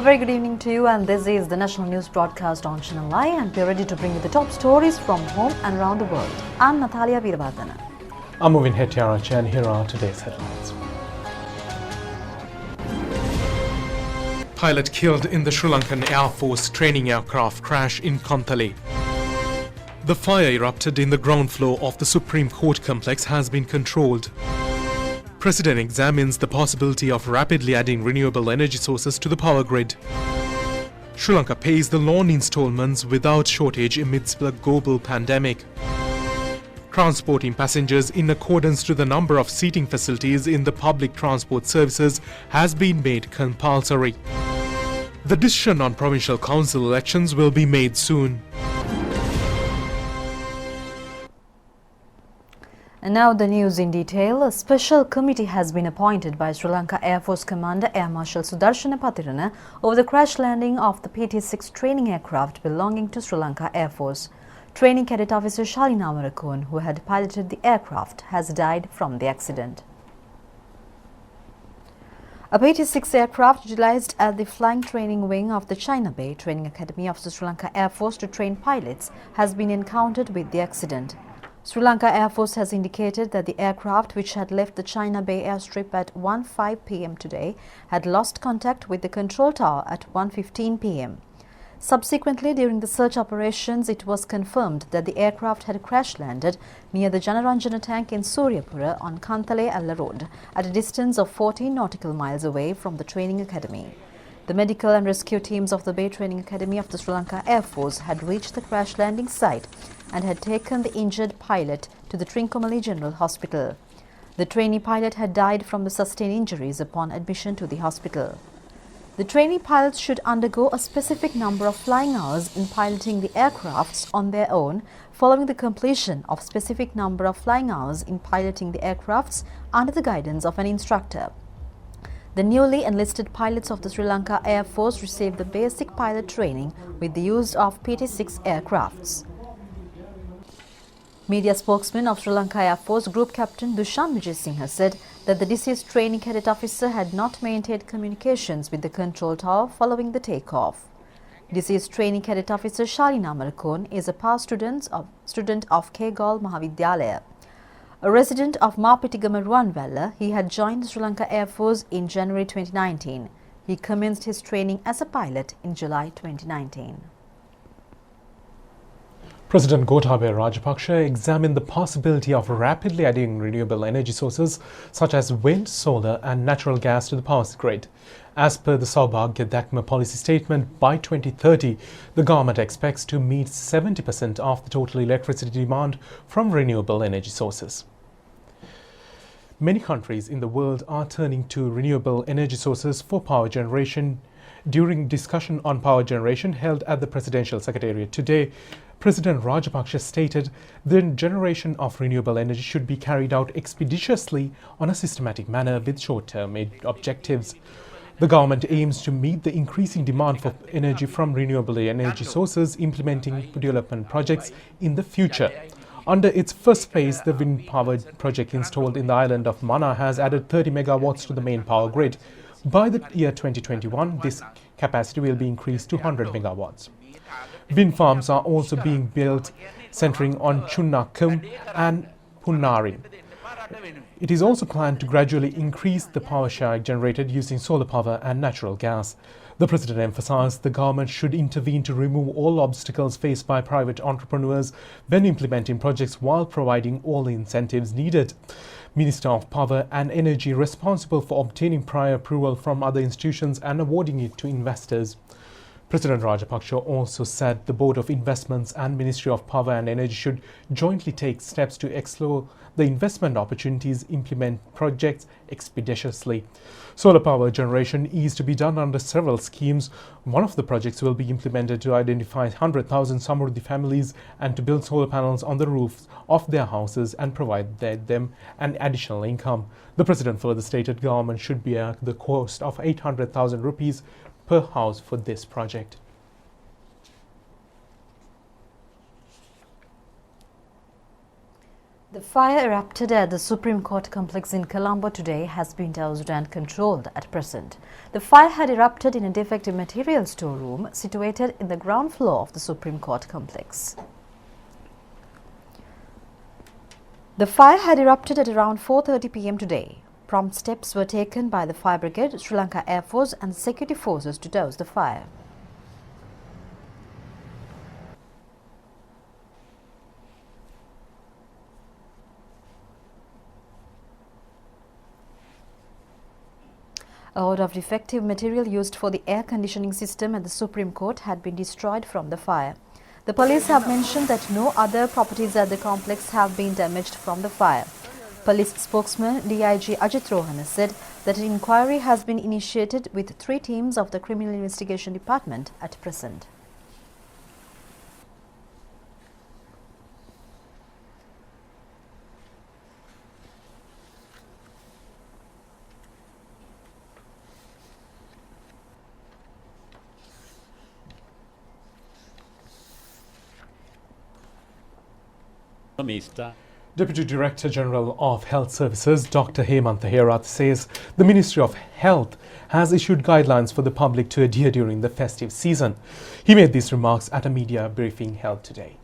very good evening to you, and this is the national news broadcast on Channel I, and we're ready to bring you the top stories from home and around the world. I'm Natalia Veerabhadana. I'm Movin Hettiarach, and here are today's headlines. Pilot killed in the Sri Lankan Air Force training aircraft crash in Kontale. The fire erupted in the ground floor of the Supreme Court complex has been controlled. President examines the possibility of rapidly adding renewable energy sources to the power grid. Sri Lanka pays the loan installments without shortage amidst the global pandemic. Transporting passengers in accordance to the number of seating facilities in the public transport services has been made compulsory. The decision on provincial council elections will be made soon. And now the news in detail. A special committee has been appointed by Sri Lanka Air Force Commander Air Marshal Sudarshana Patirana over the crash landing of the PT-6 training aircraft belonging to Sri Lanka Air Force. Training Cadet Officer Shalina Amarakon, who had piloted the aircraft, has died from the accident. A PT-6 aircraft utilized at the flying training wing of the China Bay Training Academy of the Sri Lanka Air Force to train pilots has been encountered with the accident. Sri Lanka Air Force has indicated that the aircraft, which had left the China Bay airstrip at 1:05 p.m. today, had lost contact with the control tower at 1:15 p.m. Subsequently, during the search operations, it was confirmed that the aircraft had crash-landed near the Janaranjana tank in Suryapura on Kantale-Alla Road, at a distance of 14 nautical miles away from the training academy. The medical and rescue teams of the Bay Training Academy of the Sri Lanka Air Force had reached the crash landing site and had taken the injured pilot to the Trincomalee General Hospital. The trainee pilot had died from the sustained injuries upon admission to the hospital. The trainee pilots should undergo a specific number of flying hours in piloting the aircrafts on their own, following the completion of specific number of flying hours in piloting the aircrafts under the guidance of an instructor. The newly enlisted pilots of the Sri Lanka Air Force received the basic pilot training with the use of PT-6 aircrafts. Media spokesman of Sri Lanka Air Force Group Captain Dushan Vijay Singh said that the deceased training cadet officer had not maintained communications with the control tower following the takeoff. Deceased training cadet officer Shalina Amarakon is a past student of Kegalle Mahavidyalaya. A resident of Mapitigama Ruanvella, he had joined the Sri Lanka Air Force in January 2019. He commenced his training as a pilot in July 2019. President Gotabaya Rajapaksa examined the possibility of rapidly adding renewable energy sources such as wind, solar and natural gas to the power grid. As per the Saubhagya Dakma policy statement, by 2030, the government expects to meet 70% of the total electricity demand from renewable energy sources. Many countries in the world are turning to renewable energy sources for power generation. During discussion on power generation held at the Presidential Secretariat today, President Rajapaksa stated the generation of renewable energy should be carried out expeditiously on a systematic manner with short-term objectives. The government aims to meet the increasing demand for energy from renewable energy sources, implementing development projects in the future. Under its first phase, the wind power project installed in the island of Mannar has added 30 megawatts to the main power grid. By the year 2021, this capacity will be increased to 100 megawatts. Wind farms are also being built centering on Chunnakam and Punnari. It is also planned to gradually increase the power share generated using solar power and natural gas. The President emphasized the government should intervene to remove all obstacles faced by private entrepreneurs when implementing projects while providing all the incentives needed. Minister of Power and Energy responsible for obtaining prior approval from other institutions and awarding it to investors. President Rajapaksa also said the Board of Investments and Ministry of Power and Energy should jointly take steps to explore the investment opportunities, implement projects expeditiously. Solar power generation is to be done under several schemes. One of the projects will be implemented to identify 100,000 Samruddhi families and to build solar panels on the roofs of their houses and provide them an additional income. The President further stated government should bear the cost of 800,000 rupees per house for this project. The fire erupted at the Supreme Court complex in Colombo today has been doused and controlled at present. The fire had erupted in a defective material storeroom situated in the ground floor of the Supreme Court complex. The fire had erupted at around 4:30 p.m. today. Prompt steps were taken by the Fire Brigade, Sri Lanka Air Force and security forces to douse the fire. A load of defective material used for the air conditioning system at the Supreme Court had been destroyed from the fire. The police have mentioned that no other properties at the complex have been damaged from the fire. Police spokesman DIG Ajit Rohana said that an inquiry has been initiated with 3 teams of the Criminal Investigation Department at present. Deputy Director General of Health Services Dr. Hemantha Herath says the Ministry of Health has issued guidelines for the public to adhere during the festive season. He made these remarks at a media briefing held today.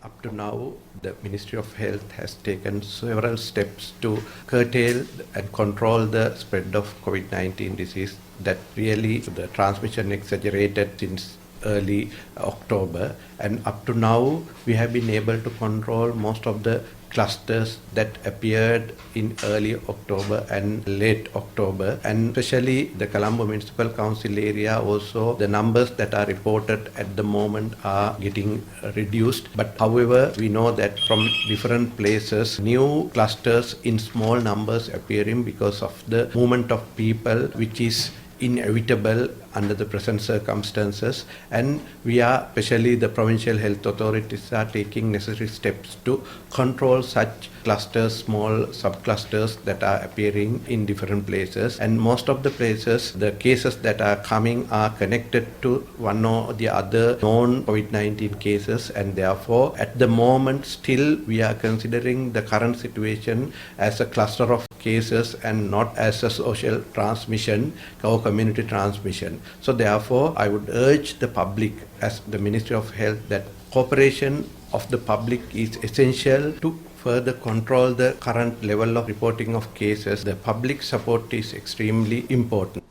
Up to now, the Ministry of Health has taken several steps to curtail and control the spread of COVID-19 disease that really the transmission exaggerated since early October, and up to now we have been able to control most of the clusters that appeared in early October and late October, and especially the Colombo Municipal Council area also the numbers that are reported at the moment are getting reduced. But however, we know that from different places new clusters in small numbers appearing because of the movement of people, which is inevitable under the present circumstances, and we are, especially the provincial health authorities, are taking necessary steps to control such clusters, small subclusters that are appearing in different places. And most of the places, the cases that are coming are connected to one or the other known COVID-19 cases, and therefore at the moment still we are considering the current situation as a cluster of cases and not as a social transmission or community transmission. So therefore, I would urge the public as the Ministry of Health that cooperation of the public is essential to further control the current level of reporting of cases. The public support is extremely important.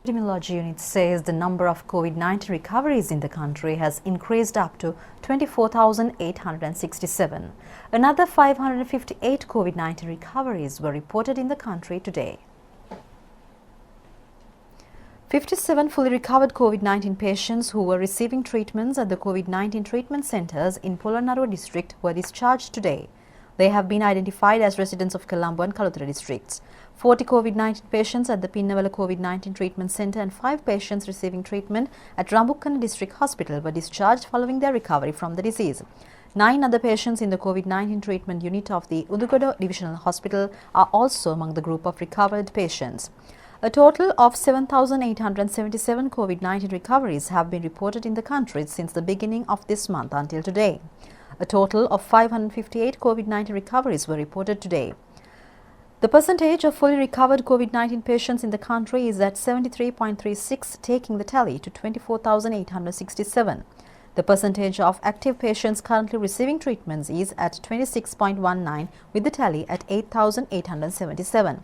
Epidemiology unit says the number of COVID-19 recoveries in the country has increased up to 24,867. Another 558 COVID-19 recoveries were reported in the country today. 57 fully recovered COVID-19 patients who were receiving treatments at the COVID-19 treatment centres in Polonnaruwa district were discharged today. They have been identified as residents of Colombo and Kalutara districts. 40 COVID-19 patients at the Pinnawala COVID-19 treatment centre and 5 patients receiving treatment at Rambukkana district hospital were discharged following their recovery from the disease. 9 other patients in the COVID-19 treatment unit of the Udugoda Divisional Hospital are also among the group of recovered patients. A total of 7,877 COVID-19 recoveries have been reported in the country since the beginning of this month until today. A total of 558 COVID-19 recoveries were reported today. The percentage of fully recovered COVID-19 patients in the country is at 73.36, taking the tally to 24,867. The percentage of active patients currently receiving treatments is at 26.19, with the tally at 8,877.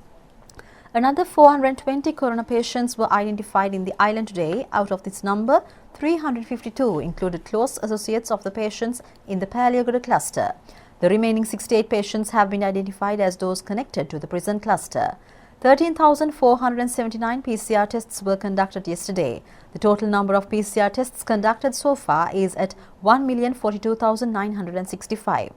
Another 420 corona patients were identified in the island today. Out of this number, 352 included close associates of the patients in the Paliagoda cluster. The remaining 68 patients have been identified as those connected to the prison cluster. 13,479 PCR tests were conducted yesterday. The total number of PCR tests conducted so far is at 1,042,965.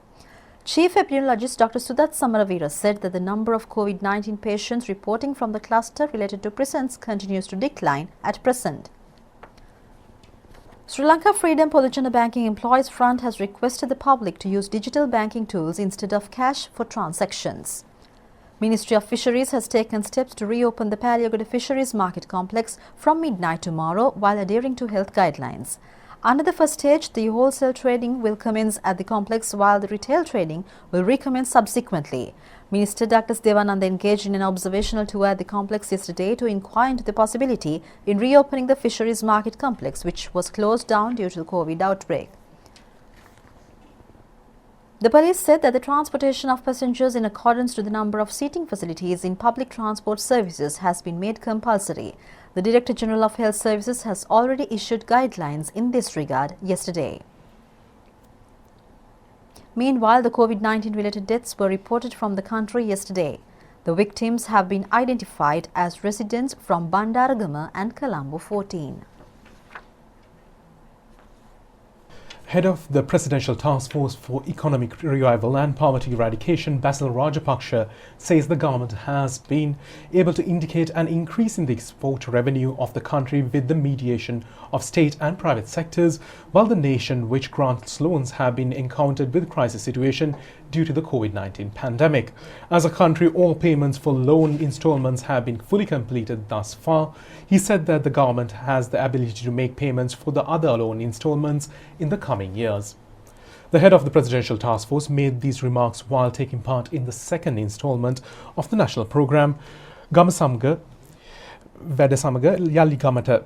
Chief Epidemiologist Dr. Sudat Samaravira said that the number of COVID-19 patients reporting from the cluster related to prisons continues to decline at present. Sri Lanka Freedom Poduchana Banking Employees Front has requested the public to use digital banking tools instead of cash for transactions. Ministry of Fisheries has taken steps to reopen the Paliagoda Fisheries Market Complex from midnight tomorrow while adhering to health guidelines. Under the first stage, the wholesale trading will commence at the complex while the retail trading will recommence subsequently. Minister Dr. Devananda engaged in an observational tour at the complex yesterday to inquire into the possibility in reopening the fisheries market complex, which was closed down due to the COVID outbreak. The police said that the transportation of passengers in accordance to the number of seating facilities in public transport services has been made compulsory. The Director General of Health Services has already issued guidelines in this regard yesterday. Meanwhile, the COVID-19 related deaths were reported from the country yesterday. The victims have been identified as residents from Bandaragama and Colombo 14. Head of the Presidential Task Force for Economic Revival and Poverty Eradication, Basil Rajapaksa, says the government has been able to indicate an increase in the export revenue of the country with the mediation of state and private sectors, while the nation which grants loans have been encountered with crisis situation due to the COVID-19 pandemic. As a country, all payments for loan installments have been fully completed thus far. He said that the government has the ability to make payments for the other loan installments in the coming years. The head of the Presidential Task Force made these remarks while taking part in the second installment of the national program, Gamasamga Vedasamaga Yaligamata,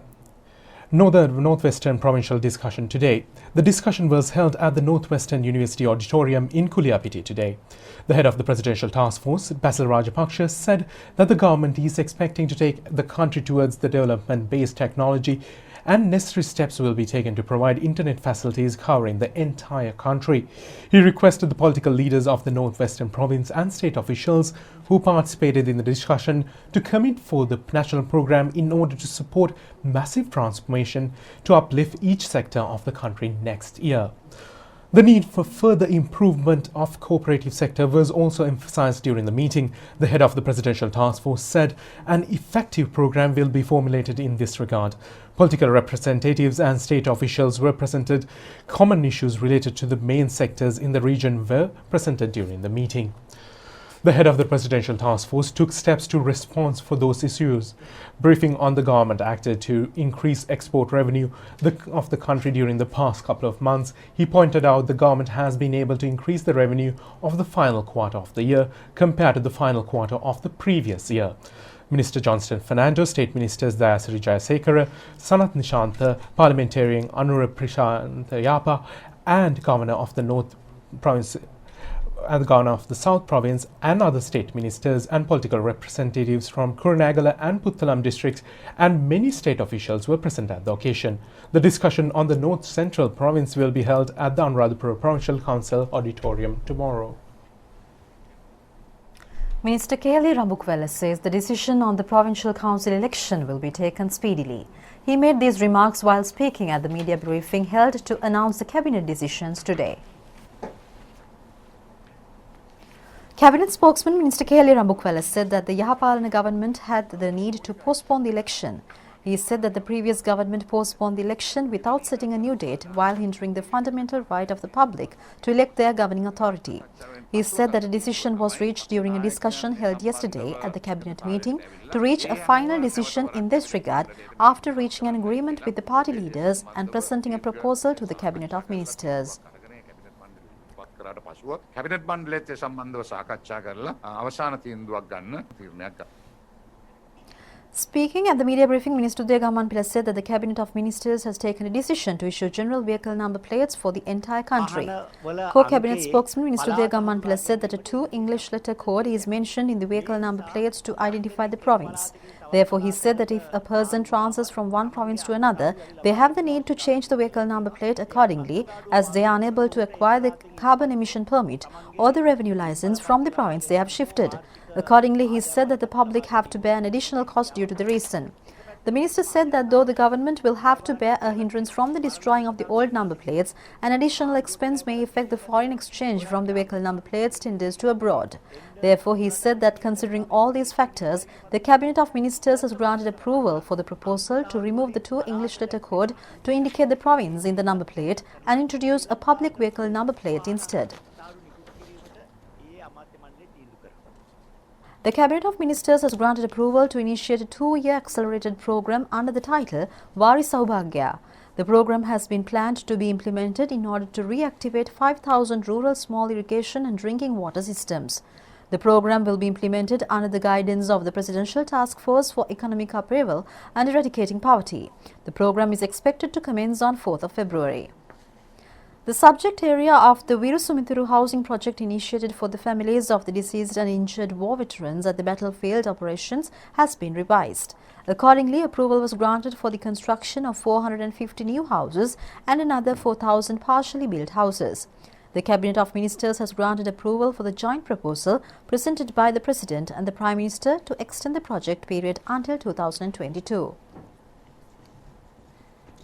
Northwestern Provincial Discussion today. The discussion was held at the Northwestern University Auditorium in Kuliyapiti today. The head of the Presidential Task Force, Basil Rajapaksa, said that the government is expecting to take the country towards the development-based technology and necessary steps will be taken to provide internet facilities covering the entire country. He requested the political leaders of the Northwestern Province and state officials who participated in the discussion to commit for the national program in order to support massive transformation to uplift each sector of the country next year. The need for further improvement of cooperative sector was also emphasized during the meeting. The head of the Presidential Task Force said an effective program will be formulated in this regard. Political representatives and state officials represented common issues related to the main sectors in the region were presented during the meeting. The head of the Presidential Task Force took steps to respond for those issues. Briefing on the government acted to increase export revenue of the country during the past couple of months, he pointed out the government has been able to increase the revenue of the final quarter of the year compared to the final quarter of the previous year. Minister Johnston Fernando, State Ministers Dayasiri Jayasekara, Sanath Nishantha, Parliamentarian Anura Prashantha Yapa, and Governor of the North Province and the Governor of the South Province and other state ministers and political representatives from Kurunegala and Puttalam districts and many state officials were present at the occasion. The discussion on the North Central Province will be held at the Anuradhapura Provincial Council Auditorium tomorrow. Minister K.L. Rambukwella says the decision on the Provincial Council election will be taken speedily. He made these remarks while speaking at the media briefing held to announce the cabinet decisions today. Cabinet spokesman Minister K.L. Rambukwella said that the Yahapalana government had the need to postpone the election. He said that the previous government postponed the election without setting a new date while hindering the fundamental right of the public to elect their governing authority. He said that a decision was reached during a discussion held yesterday at the cabinet meeting to reach a final decision in this regard after reaching an agreement with the party leaders and presenting a proposal to the Cabinet of Ministers. Cabinet මණ්ඩලයත් සම්බන්ධව සාකච්ඡා කරලා අවසාන තීන්දුවක් ගන්න තීරණයක් ගත්තා. Speaking at the media briefing, Minister Uday Gammanpilla said that the Cabinet of Ministers has taken a decision to issue general vehicle number plates for the entire country. Co-Cabinet spokesman Minister Uday Gammanpilla said that a 2 English letter code is mentioned in the vehicle number plates to identify the province. Therefore, he said that if a person transfers from one province to another, they have the need to change the vehicle number plate accordingly as they are unable to acquire the carbon emission permit or the revenue license from the province they have shifted. Accordingly, he said that the public have to bear an additional cost due to the reason. The minister said that though the government will have to bear a hindrance from the destroying of the old number plates, an additional expense may affect the foreign exchange from the vehicle number plates tenders to abroad. Therefore, he said that considering all these factors, the Cabinet of Ministers has granted approval for the proposal to remove the 2 English letter code to indicate the province in the number plate and introduce a public vehicle number plate instead. The Cabinet of Ministers has granted approval to initiate a 2-year accelerated program under the title Vari Saubhagya. The program has been planned to be implemented in order to reactivate 5,000 rural small irrigation and drinking water systems. The program will be implemented under the guidance of the Presidential Task Force for Economic Upheaval and Eradicating Poverty. The program is expected to commence on 4th of February. The subject area of the Veeru Sumithiru housing project initiated for the families of the deceased and injured war veterans at the battlefield operations has been revised. Accordingly, approval was granted for the construction of 450 new houses and another 4,000 partially built houses. The Cabinet of Ministers has granted approval for the joint proposal presented by the President and the Prime Minister to extend the project period until 2022.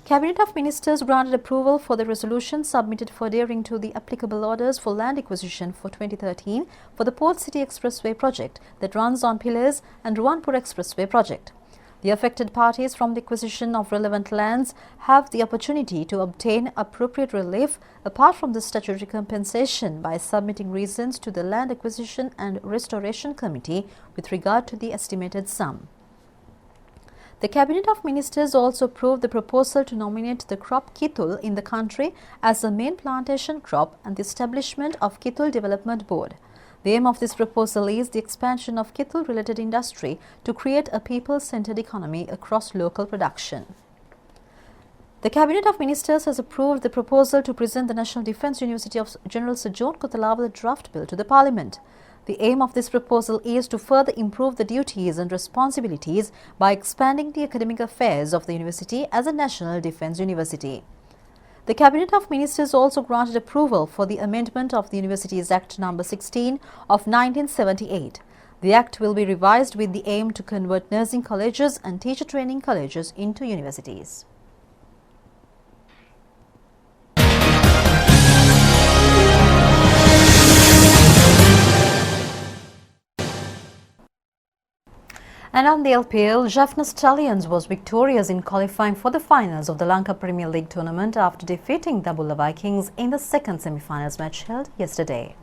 Cabinet of Ministers granted approval for the resolution submitted for adhering to the applicable orders for land acquisition for 2013 for the Port City Expressway project that runs on pillars and Ruwanpur Expressway project. The affected parties from the acquisition of relevant lands have the opportunity to obtain appropriate relief apart from the statutory compensation by submitting reasons to the Land Acquisition and Restoration Committee with regard to the estimated sum. The Cabinet of Ministers also approved the proposal to nominate the crop Kitul in the country as the main plantation crop and the establishment of Kitul Development Board. The aim of this proposal is the expansion of Kitul-related industry to create a people-centered economy across local production. The Cabinet of Ministers has approved the proposal to present the National Defence University of General Sir John Kothawala draft bill to the Parliament. The aim of this proposal is to further improve the duties and responsibilities by expanding the academic affairs of the university as a national defence university. The Cabinet of Ministers also granted approval for the amendment of the Universities Act No. 16 of 1978. The Act will be revised with the aim to convert nursing colleges and teacher training colleges into universities. And on the LPL, Jaffna Stallions was victorious in qualifying for the finals of the Lanka Premier League tournament after defeating the Bulla Vikings in the second semi-finals match held yesterday.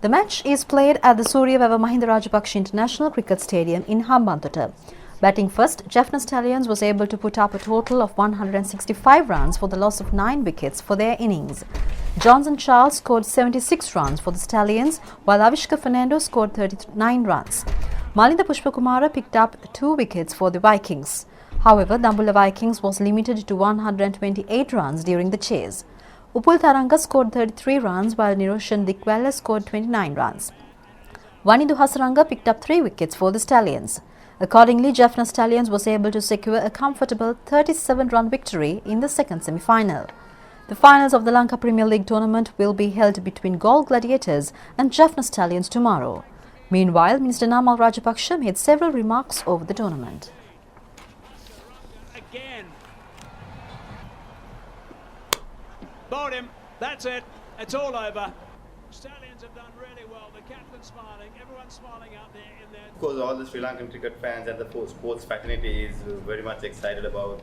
The match is played at the Suryaveva Mahinda Rajapaksa International Cricket Stadium in Hambantota. Batting first, Jaffna Stallions was able to put up a total of 165 runs for the loss of 9 wickets for their innings. Johnson Charles scored 76 runs for the Stallions, while Avishka Fernando scored 39 runs. Malinda Pushpakumara picked up 2 wickets for the Vikings. However, the Bulla Vikings was limited to 128 runs during the chase. Upul Taranga scored 33 runs, while Niroshan Dikwella scored 29 runs. Vanidu Hasaranga picked up 3 wickets for the Stallions. Accordingly, Jaffna Stallions was able to secure a comfortable 37-run victory in the second semi-final. The finals of the Lanka Premier League tournament will be held between Galle Gladiators and Jaffna Stallions tomorrow. Meanwhile, Minister Namal Rajapaksa made several remarks over the tournament. Again. Bowled him. That's it. It's all over. Stallions have done really well. The captain's smiling. Everyone's smiling out there in there. Of course, all the Sri Lankan cricket fans and the sports fraternity is very much excited about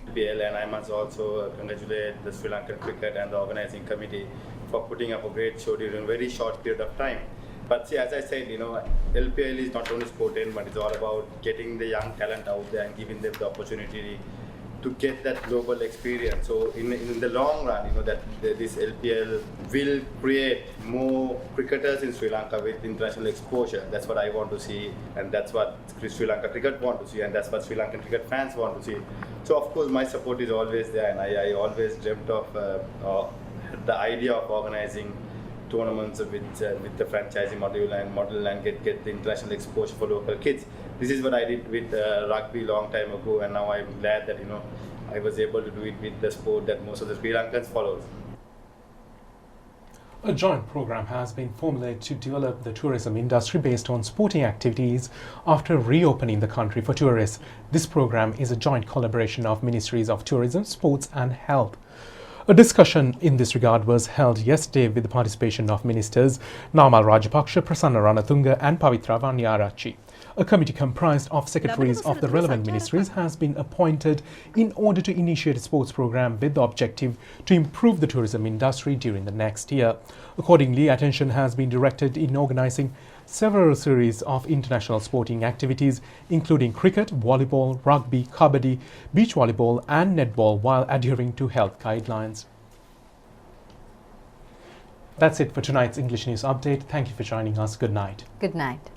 IPL, and I must also congratulate the Sri Lankan cricket and the organising committee for putting up a great show during a very short period of time. But see, as I said, LPL is not only sporting, but it's all about getting the young talent out there and giving them the opportunity to get that global experience. So in the long run, this LPL will create more cricketers in Sri Lanka with international exposure. That's what I want to see, and that's what Sri Lanka cricket want to see, and that's what Sri Lankan cricket fans want to see. So of course my support is always there, and I always dreamt of the idea of organizing tournaments with the franchising model and get the international exposure for local kids. This is what I did with rugby long time ago, and now I'm glad that I was able to do it with the sport that most of the Sri Lankans follow. A joint program has been formulated to develop the tourism industry based on sporting activities after reopening the country for tourists. This program is a joint collaboration of Ministries of Tourism, Sports and Health. A discussion in this regard was held yesterday with the participation of Ministers Namal Rajapaksa, Prasanna Ranatunga and Pavitra Vanyarachi. A committee comprised of secretaries of the relevant ministries has been appointed in order to initiate a sports program with the objective to improve the tourism industry during the next year. Accordingly, attention has been directed in organising several series of international sporting activities, including cricket, volleyball, rugby, kabaddi, beach volleyball and netball, while adhering to health guidelines. That's it for tonight's English News Update. Thank you for joining us. Good night. Good night.